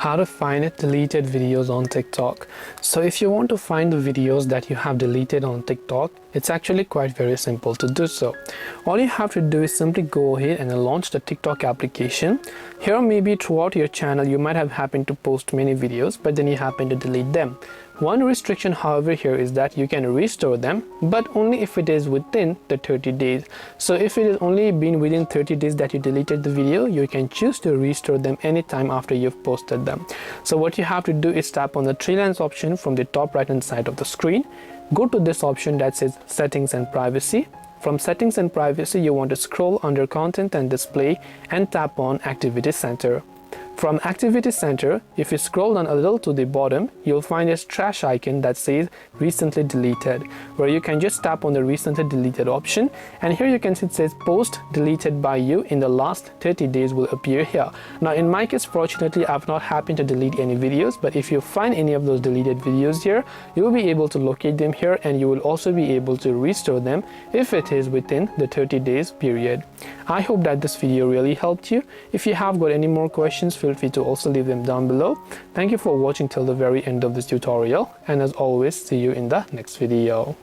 How to find deleted videos on TikTok. So if you want to find the videos that you have deleted on TikTok, it's actually quite very simple to do so. All you have to do is simply go ahead and launch the TikTok application. Here maybe throughout your channel you might have happened to post many videos, but then you happen to delete them. One restriction however here is that you can restore them, but only if it is within the 30 days. So if it has only been within 30 days that you deleted the video, you can choose to restore them anytime after you've posted them. So what you have to do is tap on the three lines option from the top right hand side of the screen. Go to this option that says settings and privacy. From settings and privacy, you want to scroll under content and display and tap on activity center. From Activity Center, if you scroll down a little to the bottom, you'll find this trash icon that says recently deleted, where you can just tap on the recently deleted option, and here you can see it says post deleted by you in the last 30 days will appear here. Now in my case, fortunately I've not happened to delete any videos, but if you find any of those deleted videos here, you will be able to locate them here, and you will also be able to restore them if it is within the 30 days period. I hope that this video really helped you. If you have got any more questions, feel free to also leave them down below. Thank you for watching till the very end of this tutorial, and as always, see you in the next video.